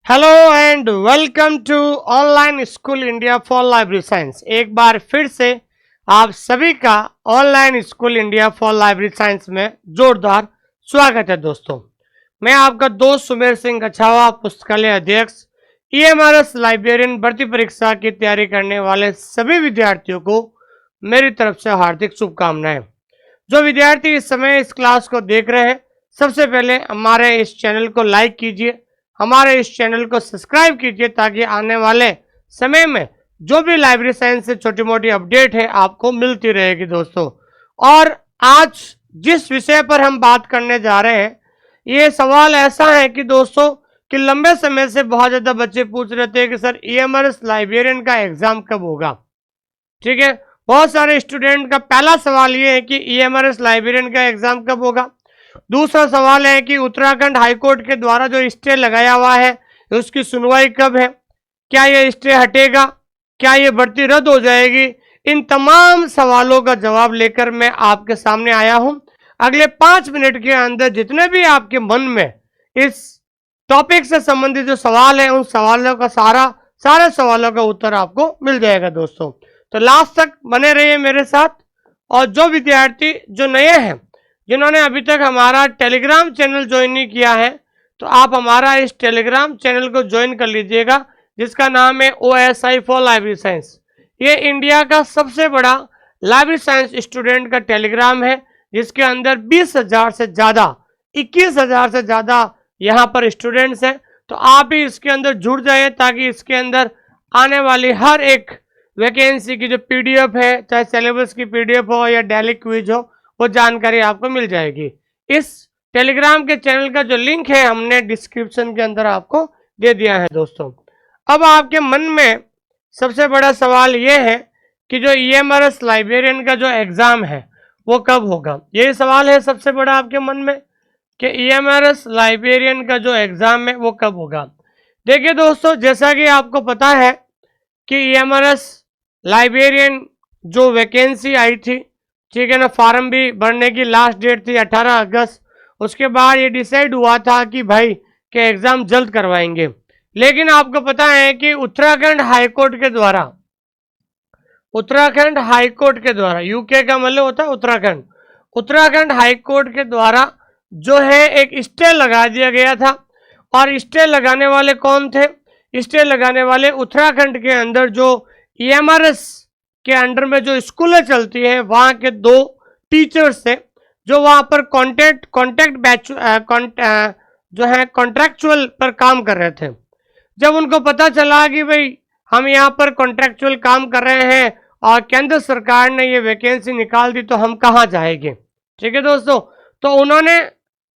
Hello and welcome to online school India for library science. एक बार फिर से आप सभी का online school India for library science में जोरदार स्वागत है। दोस्तों, मैं आपका दोस्त सुमेर सिंह अछावा, पुस्तकालय अध्यक्ष, ईएमआरएस लाइब्रेरियन भर्ती परीक्षा की तैयारी करने वाले सभी विद्यार्थियों को मेरी तरफ से हार्दिक शुभकामनाएं। जो विद्यार्थी इस समय इस क्लास को देख रहे हैं, सबसे पहले हमारे इस चैनल को लाइक कीजिए, हमारे इस चैनल को सब्सक्राइब कीजिए ताकि आने वाले समय में जो भी लाइब्रेरी साइंस से छोटी मोटी अपडेट है आपको मिलती रहेगी। दोस्तों, और आज जिस विषय पर हम बात करने जा रहे हैं, ये सवाल ऐसा है कि दोस्तों कि लंबे समय से बहुत ज़्यादा बच्चे पूछ रहे थे कि सर ईएमआरएस लाइब्रेरियन का एग्जाम कब होगा। ठीक है, बहुत सारे स्टूडेंट का पहला सवाल ये है कि ईएमआरएस लाइब्रेरियन का एग्जाम कब होगा। दूसरा सवाल है कि उत्तराखंड हाईकोर्ट के द्वारा जो स्टे लगाया हुआ है उसकी सुनवाई कब है, क्या ये स्टे हटेगा, क्या ये भर्ती रद्द हो जाएगी। इन तमाम सवालों का जवाब लेकर मैं आपके सामने आया हूं। अगले 5 मिनट के अंदर जितने भी आपके मन में इस टॉपिक से संबंधित जो सवाल है उन सवालों का सारे सवालों का उत्तर आपको मिल जाएगा। दोस्तों, तो लास्ट तक बने रहिए मेरे साथ। और जो विद्यार्थी जो नए हैं, जिन्होंने अभी तक हमारा टेलीग्राम चैनल ज्वाइन नहीं किया है, तो आप हमारा इस टेलीग्राम चैनल को ज्वाइन कर लीजिएगा, जिसका नाम है OSI फॉर लाइब्रेरी साइंस। ये इंडिया का सबसे बड़ा लाइब्रेरी साइंस स्टूडेंट का टेलीग्राम है, जिसके अंदर 20,000 से ज़्यादा 21,000 से ज़्यादा यहाँ पर स्टूडेंट्स हैं। तो आप भी इसके अंदर जुड़ जाए ताकि इसके अंदर आने वाली हर एक वैकेंसी की जो PDF है, चाहे सिलेबस की PDF हो या डेली क्विज हो, वो जानकारी आपको मिल जाएगी। इस टेलीग्राम के चैनल का जो लिंक है हमने डिस्क्रिप्शन के अंदर आपको दे दिया है। दोस्तों, अब आपके मन में सबसे बड़ा सवाल ये है कि जो ईएमआरएस लाइब्रेरियन का जो एग्ज़ाम है वो कब होगा। यही सवाल है सबसे बड़ा आपके मन में कि ईएमआरएस लाइब्रेरियन का जो एग्ज़ाम है वो कब होगा। देखिए दोस्तों, जैसा कि आपको पता है कि ईएमआरएस लाइब्रेरियन जो वैकेंसी आई थी, ठीक है ना, फार्म भी भरने की लास्ट डेट थी 18 अगस्त। उसके बाद ये डिसाइड हुआ था कि भाई के एग्ज़ाम जल्द करवाएंगे, लेकिन आपको पता है कि उत्तराखंड हाईकोर्ट के द्वारा यूके का मतलब होता है उत्तराखंड हाईकोर्ट के द्वारा जो है एक स्टे लगा दिया गया था। और स्टे लगाने वाले कौन थे? स्टे लगाने वाले उत्तराखंड के अंदर जो ईएमआरएस के अंडर में जो स्कूलें चलती हैं, वहाँ के 2 टीचर्स थे जो वहाँ पर कॉन्ट्रैक्चुअल पर काम कर रहे थे। जब उनको पता चला कि भाई हम यहाँ पर कॉन्ट्रैक्चुअल काम कर रहे हैं और केंद्र सरकार ने ये वैकेंसी निकाल दी, तो हम कहाँ जाएंगे। ठीक है दोस्तों, तो उन्होंने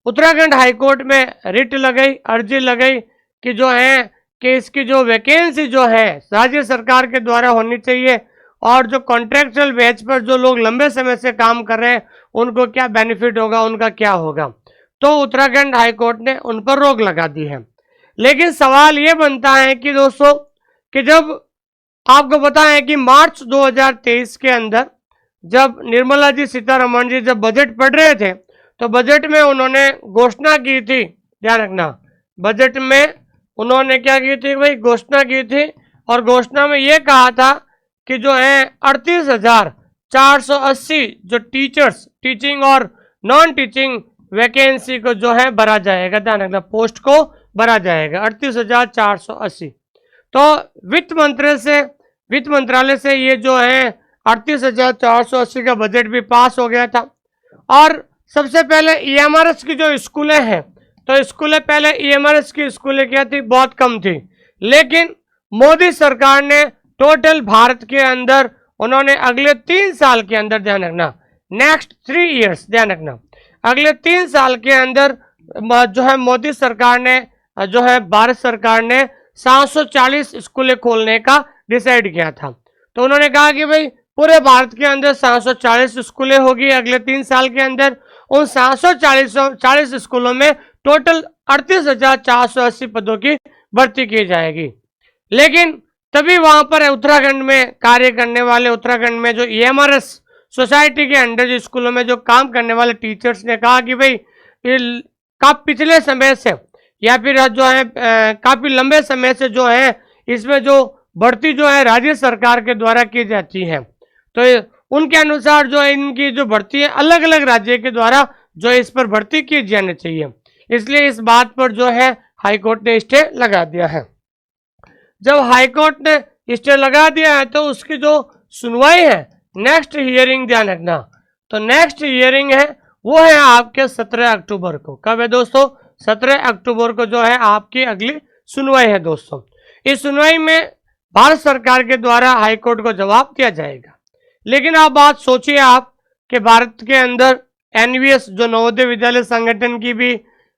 उत्तराखंड हाईकोर्ट में रिट लगाई, अर्जी लगाई कि जो है कि इसकी जो वैकेंसी जो है राज्य सरकार के द्वारा होनी चाहिए, और जो कॉन्ट्रैक्चुअल बेच पर जो लोग लंबे समय से काम कर रहे हैं उनको क्या बेनिफिट होगा, उनका क्या होगा। तो उत्तराखंड हाईकोर्ट ने उन पर रोक लगा दी है। लेकिन सवाल ये बनता है कि दोस्तों कि जब आपको पता है कि मार्च 2023 के अंदर जब निर्मला जी सीतारमण जी जब बजट पढ़ रहे थे, तो बजट में उन्होंने घोषणा की थी, ध्यान रखना, बजट में उन्होंने क्या की थी भाई, घोषणा की थी। और घोषणा में ये कहा था कि जो है 38,480 जो टीचिंग और नॉन टीचिंग वैकेंसी को जो है भरा जाएगा, ध्यान रखना, पोस्ट को भरा जाएगा 38,480। तो वित्त मंत्रालय से ये जो है 38,480 का बजट भी पास हो गया था। और सबसे पहले ईएमआरएस की जो स्कूलें हैं, तो स्कूलें पहले ईएमआरएस की स्कूलें क्या थी, बहुत कम थी। लेकिन मोदी सरकार ने टोटल भारत के अंदर उन्होंने अगले 3 साल के अंदर, ध्यान रखना, नेक्स्ट 3 ईयर्स, ध्यान रखना, अगले 3 साल के अंदर जो है मोदी सरकार ने जो है भारत सरकार ने 740 स्कूलें खोलने का डिसाइड किया था। तो उन्होंने कहा कि भाई पूरे भारत के अंदर 740 स्कूलें होगी अगले 3 साल के अंदर। उन 740 स्कूलों में टोटल 38,480 पदों की भर्ती की जाएगी। लेकिन तभी वहां पर उत्तराखंड में कार्य करने वाले, उत्तराखंड में जो ईएमआरएस सोसाइटी के अंडर जो स्कूलों में जो काम करने वाले टीचर्स ने कहा कि भाई पिछले समय से या फिर जो है काफी लंबे समय से जो है इसमें जो भर्ती जो है राज्य सरकार के द्वारा की जाती है, तो उनके अनुसार जो है इनकी जो भर्ती है अलग अलग राज्य के द्वारा जो है इस पर भर्ती की जानी चाहिए। इसलिए इस बात पर जो है हाईकोर्ट ने स्टे लगा दिया है। जब हाईकोर्ट ने स्टे लगा दिया है तो उसकी जो सुनवाई है, नेक्स्ट हियरिंग ध्यान रखना, तो नेक्स्ट हियरिंग है वो है आपके 17 अक्टूबर को। कब है दोस्तों? 17 अक्टूबर को जो है आपकी अगली सुनवाई है दोस्तों। इस सुनवाई में भारत सरकार के द्वारा हाईकोर्ट को जवाब दिया जाएगा। लेकिन आप बात सोचिए आप कि भारत के अंदर एनवीएस जो नवोदय विद्यालय संगठन की भी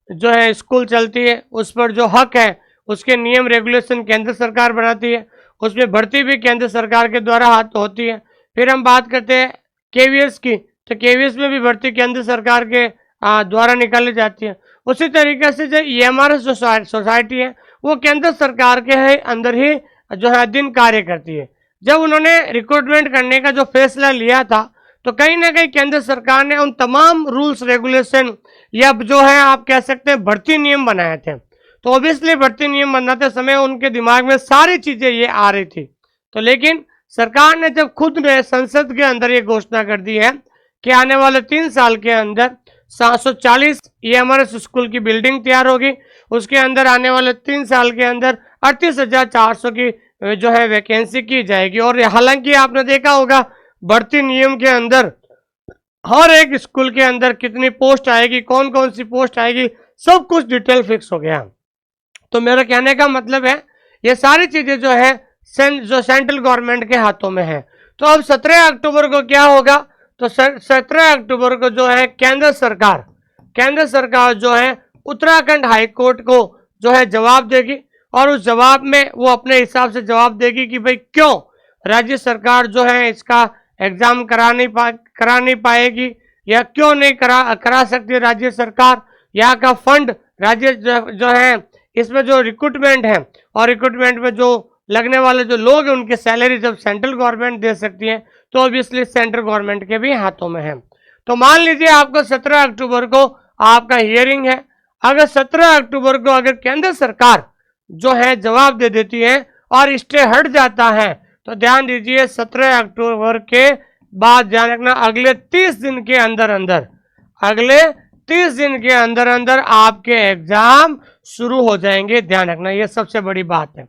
जो है स्कूल चलती है, उस पर जो हक है उसके नियम रेगुलेशन केंद्र सरकार बनाती है, उसमें भर्ती भी केंद्र सरकार के द्वारा हाथ होती है। फिर हम बात करते हैं केवीएस की, तो केवीएस में भी भर्ती केंद्र सरकार के द्वारा निकाली जाती है। उसी तरीके से जो ईएमआरएस जो सोसाइटी है वो केंद्र सरकार के अंदर ही जो है अधीन कार्य करती है। जब उन्होंने रिक्रूटमेंट करने का जो फैसला लिया था तो कहीं ना कहीं केंद्र सरकार ने उन तमाम रूल्स रेगुलेशन या जो है आप कह सकते हैं भर्ती नियम बनाए थे। तो ऑब्वियसली भर्ती नियम बनाते समय उनके दिमाग में सारी चीजें ये आ रही थी। तो लेकिन सरकार ने जब खुद ने संसद के अंदर ये घोषणा कर दी है कि आने वाले 3 साल के अंदर 740 ईएमआरएस स्कूल की बिल्डिंग तैयार होगी, उसके अंदर आने वाले 3 साल के अंदर 38,400 की जो है वैकेंसी की जाएगी। और हालांकि आपने देखा होगा भर्ती नियम के अंदर हर एक स्कूल के अंदर कितनी पोस्ट आएगी, कौन कौन सी पोस्ट आएगी, सब कुछ डिटेल फिक्स हो गया। तो मेरा कहने का मतलब है ये सारी चीजें जो है जो सेंट्रल गवर्नमेंट के हाथों में है। तो अब 17 अक्टूबर को क्या होगा? तो 17 अक्टूबर को जो है केंद्र सरकार जो है उत्तराखंड हाईकोर्ट को जो है जवाब देगी, और उस जवाब में वो अपने हिसाब से जवाब देगी कि भाई क्यों राज्य सरकार जो है इसका एग्जाम करा नहीं पाएगी, या क्यों नहीं करा सकती राज्य सरकार। यहाँ का फंड राज्य जो है इसमें जो रिक्रूटमेंट है और रिक्रूटमेंट में जो लगने वाले जो लोग हैं उनकी सैलरी जब सेंट्रल गवर्नमेंट दे सकती है तो ऑब्वियसली सेंट्रल गवर्नमेंट के भी हाथों में है। तो मान लीजिए आपको 17 अक्टूबर को आपका हियरिंग है। अगर 17 अक्टूबर को अगर केंद्र सरकार जो है जवाब दे देती है और स्टे हट जाता है तो ध्यान दीजिए 17 अक्टूबर के बाद ध्यान रखना अगले 30 दिन के अंदर आपके एग्जाम शुरू हो जाएंगे। ध्यान रखना ये सबसे बड़ी बात है,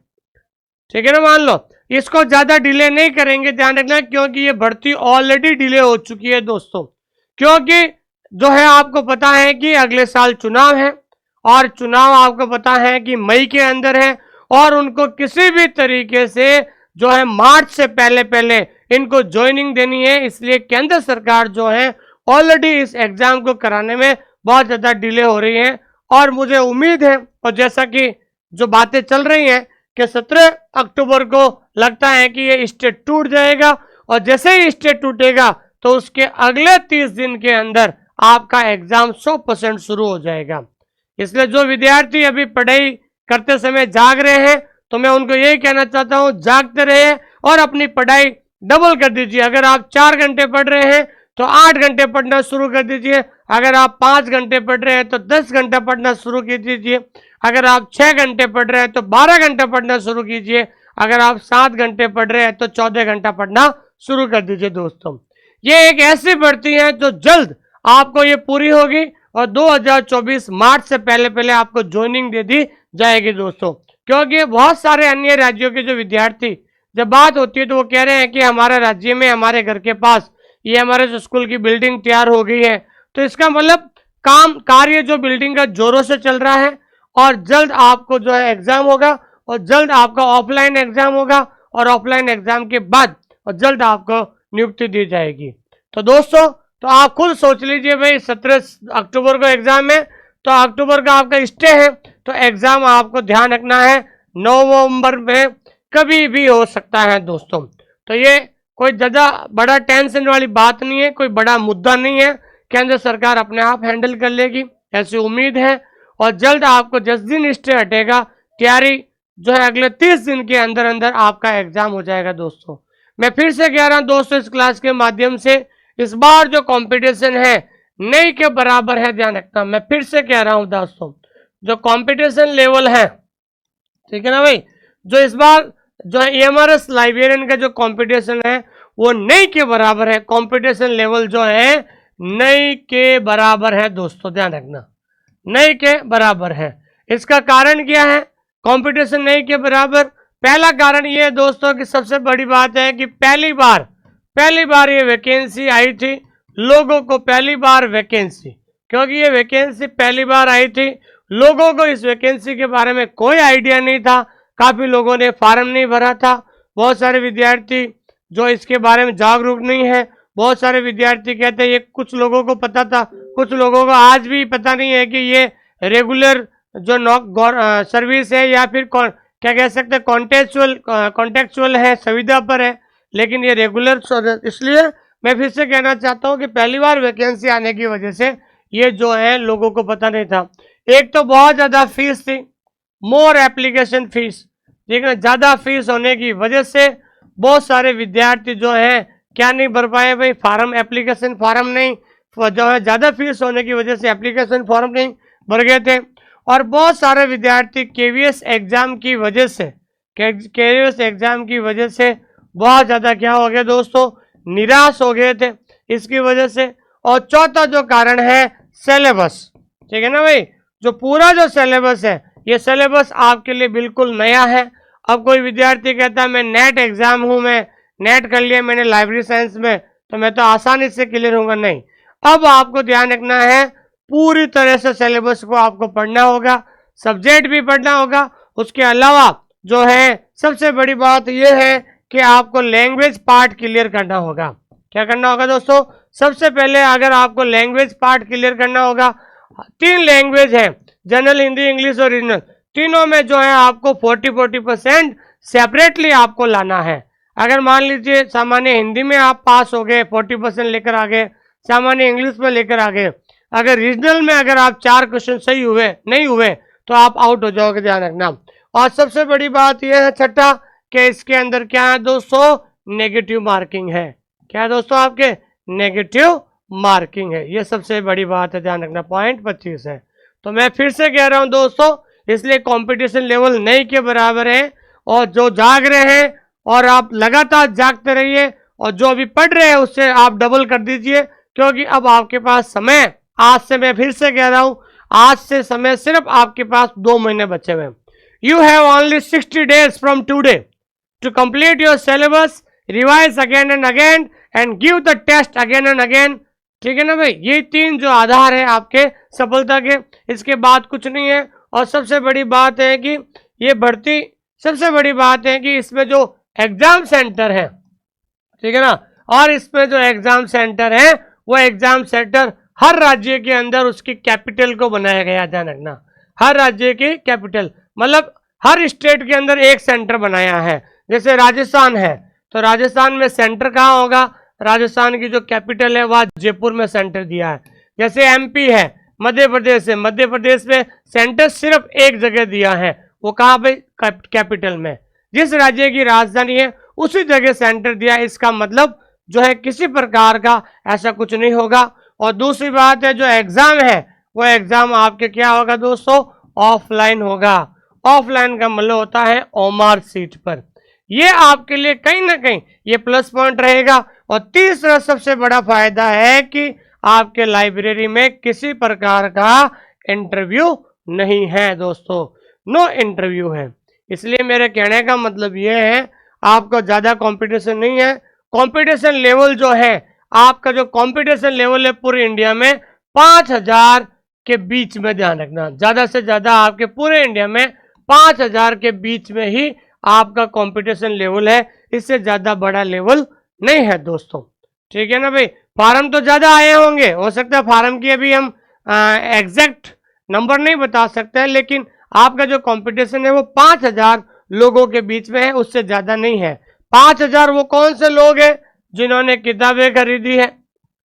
ठीक है ना। मान लो इसको ज्यादा डिले नहीं करेंगे, ध्यान रखना, क्योंकि ये भर्ती ऑलरेडी डिले हो चुकी है दोस्तों। क्योंकि जो है आपको पता है कि अगले साल चुनाव है और चुनाव आपको पता है कि मई के अंदर है, और उनको किसी भी तरीके से जो है मार्च से पहले इनको ज्वाइनिंग देनी है। इसलिए केंद्र सरकार जो है ऑलरेडी इस एग्जाम को कराने में बहुत ज्यादा डिले हो रही है। और मुझे उम्मीद है और जैसा कि जो बातें चल रही हैं कि 17 अक्टूबर को लगता है कि ये स्टेट टूट जाएगा, और जैसे ही स्टेट टूटेगा तो उसके अगले 30 दिन के अंदर आपका एग्जाम 100% शुरू हो जाएगा। इसलिए जो विद्यार्थी अभी पढ़ाई करते समय जाग रहे हैं तो मैं उनको यही कहना चाहता हूं, जागते रहे और अपनी पढ़ाई डबल कर दीजिए। अगर आप 4 घंटे पढ़ रहे हैं तो 8 घंटे पढ़ना शुरू कर दीजिए। अगर आप 5 घंटे पढ़ रहे हैं तो 10 घंटा पढ़ना शुरू कर दीजिए। अगर आप 6 घंटे पढ़ रहे हैं तो 12 घंटा पढ़ना शुरू कीजिए। अगर आप 7 घंटे पढ़ रहे हैं तो 14 घंटा पढ़ना शुरू कर दीजिए दोस्तों। ये एक ऐसी भर्ती है जो जल्द आपको ये पूरी होगी और 2024 मार्च से पहले आपको ज्वाइनिंग दे दी जाएगी दोस्तों। क्योंकि बहुत सारे अन्य राज्यों के जो विद्यार्थी जब बात होती है तो वो कह रहे हैं कि हमारे राज्य में हमारे घर के पास ये हमारे स्कूल की बिल्डिंग तैयार हो गई है। तो इसका मतलब कार्य जो बिल्डिंग का जोरों से चल रहा है, और जल्द आपको जो है एग्जाम होगा, और जल्द आपका ऑफलाइन एग्जाम होगा, और ऑफलाइन एग्जाम के बाद और जल्द आपको नियुक्ति दी जाएगी। तो दोस्तों तो आप खुद सोच लीजिए भाई 17 अक्टूबर को एग्जाम है, तो अक्टूबर का आपका स्टे है, तो एग्जाम आपको ध्यान रखना है नवंबर में कभी भी हो सकता है दोस्तों। तो ये कोई ज़्यादा बड़ा टेंशन वाली बात नहीं है, कोई बड़ा मुद्दा नहीं है, केंद्र सरकार अपने आप हैंडल कर लेगी ऐसी उम्मीद है। और जल्द आपको जिस दिन स्टे हटेगा तैयारी जो है अगले 30 दिन के अंदर अंदर आपका एग्जाम हो जाएगा दोस्तों। मैं फिर से कह रहा हूँ दोस्तों, इस क्लास के माध्यम से इस बार जो कंपटीशन है नहीं के बराबर है, ध्यान रखना। मैं फिर से कह रहा हूँ दोस्तों, जो कंपटीशन लेवल है, ठीक है ना भाई, जो इस बार जो है EMRS लाइब्रेरियन का जो कंपटीशन है वो नहीं के बराबर है। कंपटीशन लेवल जो है नहीं के बराबर है दोस्तों, ध्यान रखना, नहीं के बराबर है। इसका कारण क्या है कंपटीशन नहीं के बराबर? पहला कारण ये है दोस्तों कि सबसे बड़ी बात है कि पहली बार ये वैकेंसी आई थी, लोगों को पहली बार वैकेंसी, क्योंकि ये वैकेंसी पहली बार आई थी, लोगों को इस वैकेंसी के बारे में कोई आइडिया नहीं था, काफ़ी लोगों ने फार्म नहीं भरा था, बहुत सारे विद्यार्थी जो इसके बारे में जागरूक नहीं है, बहुत सारे विद्यार्थी कहते हैं ये कुछ लोगों को पता था, कुछ लोगों को आज भी पता नहीं है कि ये रेगुलर जो सर्विस है या फिर क्या कह सकते हैं कॉन्टेक्चुअल है, सुविधा पर है, लेकिन ये रेगुलर। इसलिए मैं फिर से कहना चाहता हूँ कि पहली बार वैकेंसी आने की वजह से ये जो है लोगों को पता नहीं था। एक तो बहुत ज़्यादा फीस थी, मोर एप्लीकेशन फीस, ठीक है, ज़्यादा फीस होने की वजह से बहुत सारे विद्यार्थी जो हैं क्या नहीं भर पाए भाई, एप्लीकेशन फॉर्म नहीं, जो है ज़्यादा फीस होने की वजह से एप्लीकेशन फॉर्म नहीं भर गए थे। और बहुत सारे विद्यार्थी केवीएस एग्जाम की वजह से बहुत ज़्यादा क्या हो गया दोस्तों, निराश हो गए थे इसकी वजह से। और चौथा जो कारण है सिलेबस, ठीक है ना भाई, जो पूरा जो सिलेबस है ये सिलेबस आपके लिए बिल्कुल नया है। अब कोई विद्यार्थी कहता है मैं नेट एग्जाम हूँ, मैं नेट कर लिया मैंने लाइब्रेरी साइंस में, तो मैं तो आसानी से क्लियर होऊंगा, नहीं। अब आपको ध्यान रखना है, पूरी तरह से सिलेबस को आपको पढ़ना होगा, सब्जेक्ट भी पढ़ना होगा। उसके अलावा जो है सबसे बड़ी बात यह है कि आपको लैंग्वेज पार्ट क्लियर करना होगा। क्या करना होगा दोस्तों? सबसे पहले अगर आपको लैंग्वेज पार्ट क्लियर करना होगा, 3 लैंग्वेज है, जनरल, हिंदी, इंग्लिश और रीजनल, तीनों में जो है आपको 40% सेपरेटली आपको लाना है। अगर मान लीजिए सामान्य हिंदी में आप पास हो गए, 40% लेकर आ गए, सामान्य इंग्लिश में लेकर आ गए, अगर रीजनल में अगर आप 4 क्वेश्चन सही हुए नहीं हुए तो आप आउट हो जाओगे, ध्यान रखना। और सबसे बड़ी बात यह है छठा कि इसके अंदर क्या है दोस्तों, नेगेटिव मार्किंग है। क्या है दोस्तों? आपके नेगेटिव मार्किंग है, ये सबसे बड़ी बात है, ध्यान रखना। पॉइंट 25 है। तो मैं फिर से कह रहा हूं दोस्तों, इसलिए कंपटीशन लेवल नहीं के बराबर है। और जो जाग रहे हैं और आप लगातार जागते रहिए, और जो अभी पढ़ रहे हैं उससे आप डबल कर दीजिए, क्योंकि अब आपके पास समय, आज से मैं फिर से कह रहा हूं, आज से समय सिर्फ आपके पास 2 महीने बचे हुए हैं। You have only 60 days from today to complete your syllabus, revise again and again and give the test again and again, ठीक है ना भाई। ये 3 जो आधार है आपके सफलता के, इसके बाद कुछ नहीं है। और सबसे बड़ी बात है कि ये भर्ती, सबसे बड़ी बात है कि इसमें जो एग्जाम सेंटर है, ठीक है ना, और इसमें जो एग्जाम सेंटर है वो एग्जाम सेंटर हर राज्य के अंदर उसकी कैपिटल को बनाया गया, ध्यान रखना। हर राज्य की कैपिटल, मतलब हर स्टेट के अंदर एक सेंटर बनाया है। जैसे राजस्थान है तो राजस्थान में सेंटर कहाँ होगा, राजस्थान की जो कैपिटल है वह जयपुर में सेंटर दिया है। जैसे MP है, मध्य प्रदेश है, मध्य प्रदेश में सेंटर सिर्फ एक जगह दिया है, वो कहाँ पे, कैपिटल में। जिस राज्य की राजधानी है उसी जगह सेंटर दिया, इसका मतलब जो है किसी प्रकार का ऐसा कुछ नहीं होगा। और दूसरी बात है, जो एग्जाम है वो एग्जाम आपके क्या होगा दोस्तों, ऑफलाइन होगा। ऑफलाइन का मतलब होता है OMR सीट पर। ये आपके लिए कहीं ना कहीं ये प्लस पॉइंट रहेगा। और तीसरा सबसे बड़ा फायदा है कि आपके लाइब्रेरी में किसी प्रकार का इंटरव्यू नहीं है दोस्तों, नो इंटरव्यू है। इसलिए मेरे कहने का मतलब ये है, आपको ज़्यादा कंपटीशन नहीं है। कंपटीशन लेवल जो है, आपका जो कंपटीशन लेवल है पूरे इंडिया में 5000 के बीच में, ध्यान रखना, ज़्यादा से ज़्यादा आपके पूरे इंडिया में 5000 के बीच में ही आपका कंपटीशन लेवल है, इससे ज़्यादा बड़ा लेवल नहीं है दोस्तों, ठीक है ना भाई। फार्म तो ज़्यादा आए होंगे, हो सकता है फार्म की अभी हम एग्जैक्ट नंबर नहीं बता सकते हैं, लेकिन आपका जो कंपटीशन है वो 5000 लोगों के बीच में है, उससे ज़्यादा नहीं है। 5000 वो कौन से लोग हैं, जिन्होंने किताबें खरीदी है,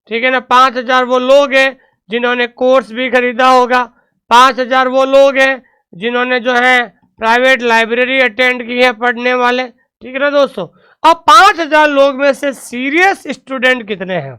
ठीक है ना। 5000 वो लोग हैं जिन्होंने कोर्स भी खरीदा होगा। 5000 वो लोग हैं जिन्होंने जो है प्राइवेट लाइब्रेरी अटेंड की है, पढ़ने वाले, ठीक है ना दोस्तों। अब 5000 लोग में से सीरियस स्टूडेंट कितने हैं,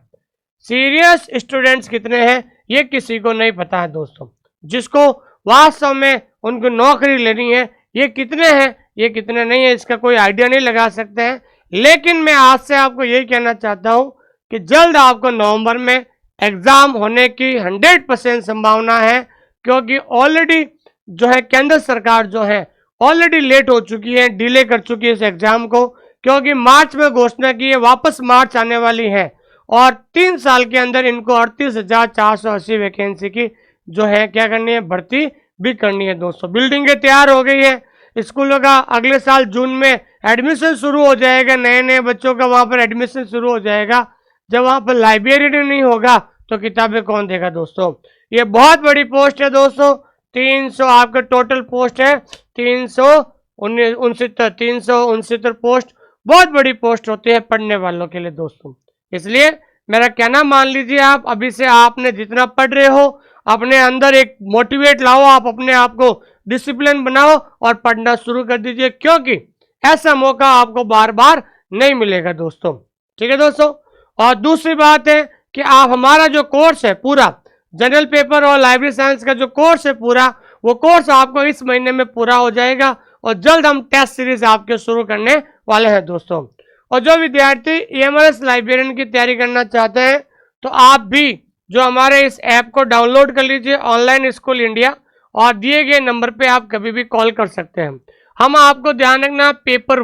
सीरियस स्टूडेंट्स कितने हैं, ये किसी को नहीं पता है दोस्तों। जिसको वास्तव में उनको नौकरी लेनी है, ये कितने हैं, ये कितने नहीं है, इसका कोई आइडिया नहीं लगा सकते हैं। लेकिन मैं आज से आपको यही कहना चाहता हूं कि जल्द आपको नवंबर में एग्जाम होने की 100% संभावना है, क्योंकि ऑलरेडी जो है केंद्र सरकार जो है ऑलरेडी लेट हो चुकी है, डिले कर चुकी है इस एग्जाम को, क्योंकि मार्च में घोषणा की है, वापस मार्च आने वाली है और 3 साल के अंदर इनको 38,480 वैकेंसी की जो है क्या करनी है, भर्ती भी करनी है दोस्तों। बिल्डिंगें तैयार हो गई है, स्कूलों का अगले साल जून में एडमिशन शुरू हो जाएगा, नए नए बच्चों का वहां पर एडमिशन शुरू हो जाएगा। जब वहां पर लाइब्रेरी नहीं होगा तो किताबें कौन देगा दोस्तों। ये बहुत बड़ी पोस्ट है दोस्तों, 300 आपका टोटल पोस्ट है, 369 पोस्ट, बहुत बड़ी पोस्ट होती है पढ़ने वालों के लिए दोस्तों। इसलिए मेरा कहना मान लीजिए, आप अभी से आपने जितना पढ़ रहे हो अपने अंदर एक मोटिवेट लाओ, आप अपने आप को डिसिप्लिन बनाओ और पढ़ना शुरू कर दीजिए, क्योंकि ऐसा मौका आपको बार बार नहीं मिलेगा दोस्तों। ठीक है दोस्तों। और दूसरी बात है कि आप हमारा जो कोर्स है पूरा जनरल पेपर और लाइब्रेरी साइंस का जो कोर्स है पूरा, वो कोर्स आपको इस महीने में पूरा हो जाएगा और जल्द हम टेस्ट सीरीज आपके शुरू करने वाले हैं दोस्तों। और जो विद्यार्थी EMRS लाइब्रेरियन की तैयारी करना चाहते हैं तो आप भी जो हमारे इस ऐप को डाउनलोड कर लीजिए, ऑनलाइन स्कूल इंडिया, और दिए गए नंबर पे आप कभी भी कॉल कर सकते हैं। हम आपको ध्यान रखना, पेपर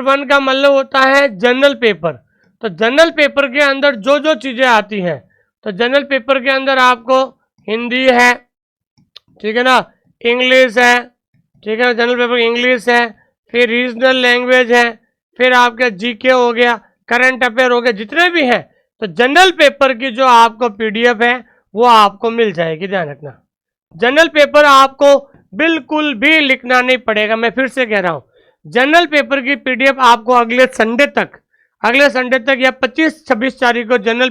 1 का मतलब होता है जनरल पेपर। तो जनरल पेपर के अंदर जो जो चीजें आती हैं, तो जनरल पेपर के अंदर आपको हिंदी है, ठीक है ना, इंग्लिश है, ठीक है, जनरल पेपर इंग्लिश है, फिर रीजनल लैंग्वेज है, फिर आपका जीके हो गया, करंट अफेयर हो गया, जितने भी हैं। तो जनरल पेपर की जो आपको PDF है वो आपको मिल जाएगी, ध्यान रखना। जनरल पेपर आपको बिल्कुल भी लिखना नहीं पड़ेगा, मैं फिर से कह रहा हूं, जनरल पेपर की PDF आपको अगले संडे तक या 25-26 तारीख को जनरल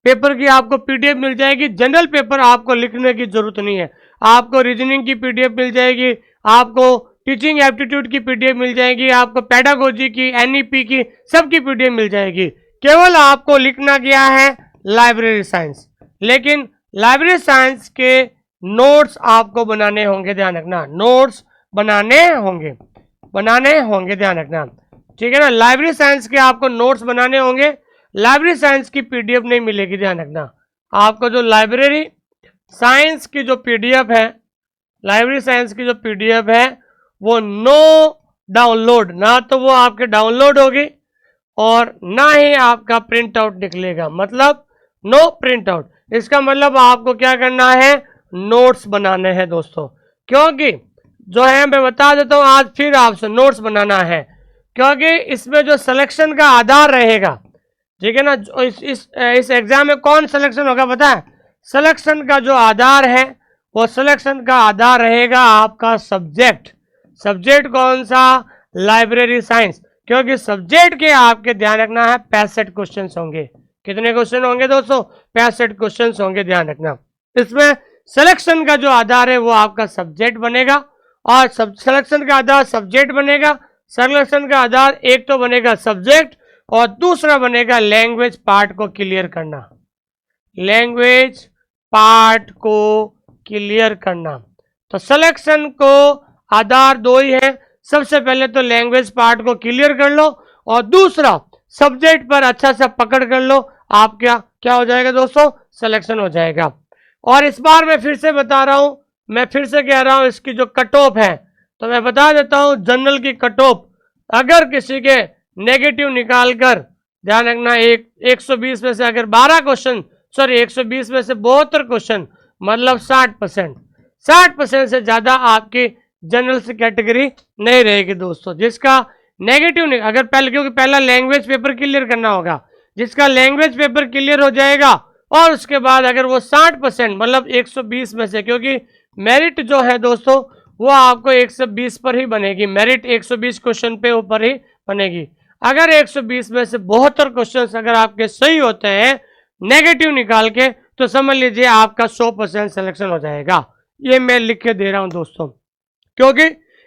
पेपर की आपको PDF मिल जाएगी। जनरल पेपर आपको लिखने की जरूरत नहीं है, आपको रीजनिंग की PDF मिल जाएगी, आपको टीचिंग एप्टीट्यूड की PDF मिल जाएगी, आपको पेडागोजी की, NEP की, सबकी PDF मिल जाएगी। केवल आपको लिखना क्या है, लाइब्रेरी साइंस। लेकिन लाइब्रेरी साइंस के नोट्स आपको बनाने होंगे, ध्यान रखना, नोट्स बनाने होंगे, ध्यान रखना, ठीक है ना। लाइब्रेरी साइंस के आपको नोट्स बनाने होंगे, लाइब्रेरी साइंस की PDF नहीं मिलेगी, ध्यान रखना। आपको जो लाइब्रेरी साइंस की जो PDF है, लाइब्रेरी साइंस की जो PDF है वो नो डाउनलोड, ना तो वो आपके डाउनलोड होगी और ना ही आपका प्रिंट आउट निकलेगा, मतलब नो प्रिंट आउट। इसका मतलब आपको क्या करना है, नोट्स बनाने हैं दोस्तों। क्योंकि जो है मैं बता देता हूं, आज फिर आपसे नोट्स बनाना है, क्योंकि इसमें जो सिलेक्शन का आधार रहेगा, ठीक है ना, इस एग्जाम में कौन सिलेक्शन होगा पता है, सिलेक्शन का जो आधार है वो सिलेक्शन का आधार रहेगा आपका सब्जेक्ट कौन सा, लाइब्रेरी साइंस। क्योंकि सब्जेक्ट के आपके ध्यान रखना है 65 क्वेश्चन होंगे। कितने क्वेश्चन होंगे दोस्तों, 65 क्वेश्चन होंगे, ध्यान रखना। इसमें सिलेक्शन का जो आधार है वो आपका सब्जेक्ट बनेगा, और सिलेक्शन का आधार सब्जेक्ट बनेगा। सिलेक्शन का आधार एक तो बनेगा सब्जेक्ट और दूसरा बनेगा लैंग्वेज पार्ट को क्लियर करना, लैंग्वेज पार्ट को क्लियर करना। तो सिलेक्शन को आधार 2 ही है, सबसे पहले तो लैंग्वेज पार्ट को क्लियर कर लो और दूसरा सब्जेक्ट पर अच्छा सा पकड़ कर लो, आप क्या हो जाएगा दोस्तों, सिलेक्शन हो जाएगा। और इस बार मैं फिर से बता रहा हूं, मैं फिर से कह रहा हूं, इसकी जो कट ऑफ है तो मैं बता देता हूं, जनरल की कट ऑफ अगर किसी के नेगेटिव निकाल कर, ध्यान रखना, 120 में से अगर 12 क्वेश्चन, सॉरी 120 में से 72 क्वेश्चन, मतलब 60% से ज्यादा आपकी जनरल से कैटेगरी नहीं रहेगी दोस्तों। जिसका नेगेटिव नहीं, अगर पहले, क्योंकि पहला लैंग्वेज पेपर क्लियर करना होगा, जिसका लैंग्वेज पेपर क्लियर हो जाएगा और उसके बाद अगर वो 60% मतलब 120 में से, क्योंकि मेरिट जो है दोस्तों वो आपको 120 पर ही बनेगी, मेरिट 120 क्वेश्चन पे ऊपर ही बनेगी। अगर 120 में से 72 क्वेश्चन अगर आपके सही होते हैं नेगेटिव निकाल के, तो समझ लीजिए आपका 100% सिलेक्शन हो जाएगा। ये मैं लिख के दे रहा हूं दोस्तों, क्योंकि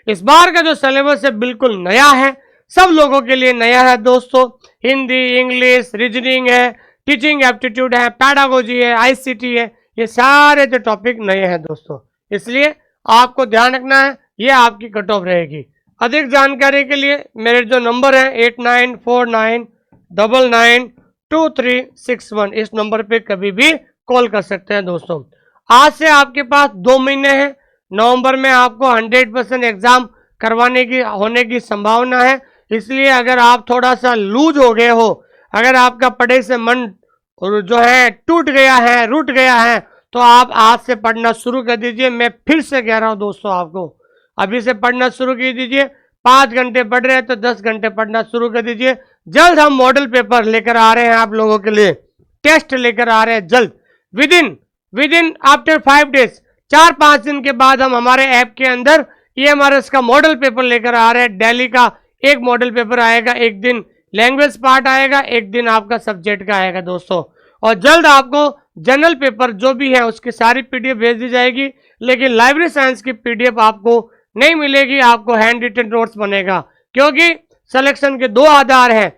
इस बार का जो सिलेबस है बिल्कुल नया है, सब लोगों के लिए नया है दोस्तों। हिंदी, इंग्लिश, रीजनिंग है, टीचिंग एप्टीट्यूड है, पैडागोजी है, ICT है, ये सारे जो टॉपिक नए हैं दोस्तों, इसलिए आपको ध्यान रखना है, ये आपकी कट ऑफ रहेगी। अधिक जानकारी के लिए मेरे जो नंबर है 8949992361, इस नंबर पे कभी भी कॉल कर सकते हैं दोस्तों। आज से आपके पास 2 महीने हैं, नवंबर में आपको 100% एग्जाम करवाने की होने की संभावना है। इसलिए अगर आप थोड़ा सा लूज हो गए हो, अगर आपका पढ़ाई से मन जो है टूट गया है, रूठ गया है, तो आप आज से पढ़ना शुरू कर दीजिए। मैं फिर से कह रहा हूं दोस्तों, आपको अभी से पढ़ना शुरू कर दीजिए। 5 घंटे पढ़ रहे हैं तो 10 घंटे पढ़ना शुरू कर दीजिए। जल्द हम मॉडल पेपर लेकर आ रहे हैं आप लोगों के लिए, टेस्ट लेकर आ रहे हैं जल्द, विद इन आफ्टर 5 डेज, 4-5 दिन के बाद हम हमारे ऐप के अंदर EMRS का मॉडल पेपर लेकर आ रहे हैं। दिल्ली का एक मॉडल पेपर आएगा, एक दिन लैंग्वेज पार्ट आएगा, एक दिन आपका सब्जेक्ट का आएगा दोस्तों। और जल्द आपको जनरल पेपर जो भी है उसकी सारी PDF भेज दी जाएगी, लेकिन लाइब्रेरी साइंस की PDF आपको नहीं मिलेगी, आपको हैंड रिटन नोट्स बनेगा। क्योंकि सिलेक्शन के 2 आधार हैं,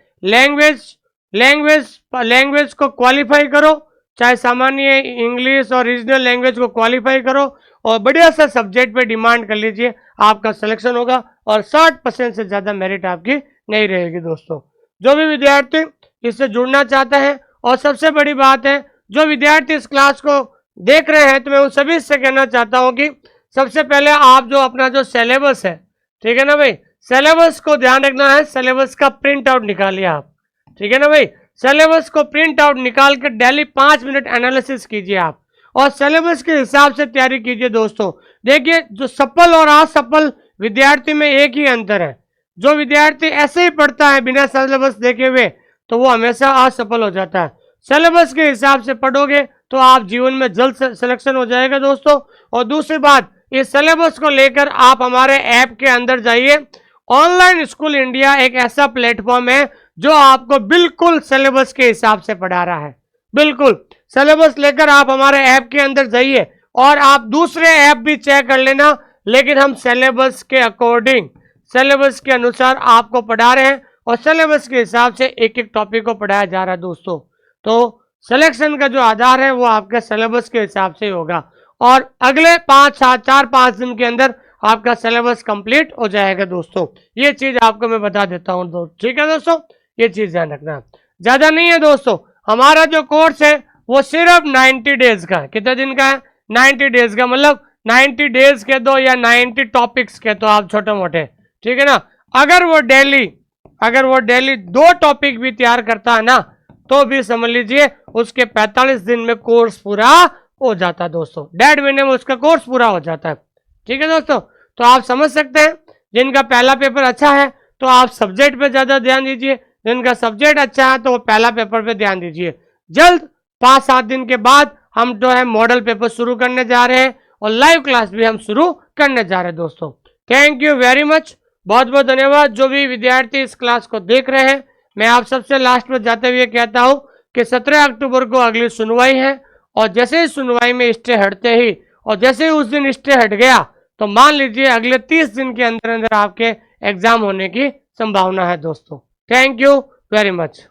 लैंग्वेज को क्वालिफाई करो, चाहे सामान्य इंग्लिश और रीजनल लैंग्वेज को क्वालिफाई करो और बढ़िया सा सब्जेक्ट पे डिमांड कर लीजिए, आपका सिलेक्शन होगा और 60% से ज़्यादा मेरिट आपकी नहीं रहेगी दोस्तों। जो भी विद्यार्थी इससे जुड़ना चाहता है, और सबसे बड़ी बात है जो विद्यार्थी इस क्लास को देख रहे हैं, तो मैं उन सभी से कहना चाहता हूं कि सबसे पहले आप जो अपना जो सिलेबस है, ठीक है ना भाई, सिलेबस को ध्यान रखना है। सिलेबस का प्रिंट आउट निकालिए आप, ठीक है ना भाई। सिलेबस को प्रिंट आउट निकाल कर डेली 5 मिनट एनालिसिस कीजिए आप, और सिलेबस के हिसाब से तैयारी कीजिए दोस्तों। देखिए, जो सफल और असफल विद्यार्थी में एक ही अंतर है। जो विद्यार्थी ऐसे ही पढ़ता है बिना सिलेबस देखे हुए, तो वो हमेशा असफल हो जाता है। सिलेबस के हिसाब से पढ़ोगे तो आप जीवन में जल्द सिलेक्शन हो जाएगा दोस्तों। और दूसरी बात, इस सिलेबस को लेकर आप हमारे ऐप के अंदर जाइए। ऑनलाइन स्कूल इंडिया एक ऐसा प्लेटफॉर्म है जो आपको बिल्कुल सिलेबस के हिसाब से पढ़ा रहा है। बिल्कुल सिलेबस लेकर आप हमारे ऐप के अंदर जाइए, और आप दूसरे ऐप भी चेक कर लेना, लेकिन हम सिलेबस के अकॉर्डिंग, सिलेबस के अनुसार आपको पढ़ा रहे हैं, और सिलेबस के हिसाब से एक एक टॉपिक को पढ़ाया जा रहा है दोस्तों। तो सिलेक्शन का जो आधार है वो आपके सिलेबस के हिसाब से होगा, और अगले 4-5 दिन के अंदर आपका सिलेबस कंप्लीट हो जाएगा दोस्तों। ये चीज आपको मैं बता देता हूँ, ठीक है दोस्तों, ये चीज ध्यान रखना। ज्यादा नहीं है दोस्तों, हमारा जो कोर्स है वो सिर्फ 90 डेज का है। कितने दिन का है? 90 डेज का, मतलब 90 डेज के दो या 90 टॉपिक्स के, तो आप छोटे मोटे, ठीक है ना। अगर वो डेली 2 टॉपिक भी तैयार करता है ना, तो भी समझ लीजिए उसके 45 दिन में कोर्स पूरा हो जाता है दोस्तों। 1.5 महीने में उसका कोर्स पूरा हो जाता है, ठीक है दोस्तों। तो आप समझ सकते हैं, जिनका पहला पेपर अच्छा है तो आप सब्जेक्ट पे ज्यादा ध्यान दीजिए, जिनका सब्जेक्ट अच्छा है तो वो पहला पेपर पे ध्यान दीजिए। जल्द 5-7 दिन के बाद हम जो है मॉडल पेपर शुरू करने जा रहे हैं, और लाइव क्लास भी हम शुरू करने जा रहे हैं दोस्तों। थैंक यू वेरी मच, बहुत बहुत धन्यवाद। जो भी विद्यार्थी इस क्लास को देख रहे हैं, मैं आप सबसे लास्ट में जाते हुए कहता हूं कि 17 अक्टूबर को अगली सुनवाई है, और जैसे ही सुनवाई में स्टे हटते ही, और जैसे ही उस दिन स्टे हट गया, तो मान लीजिए अगले 30 दिन के अंदर अंदर आपके एग्जाम होने की संभावना है दोस्तों। Thank you very much.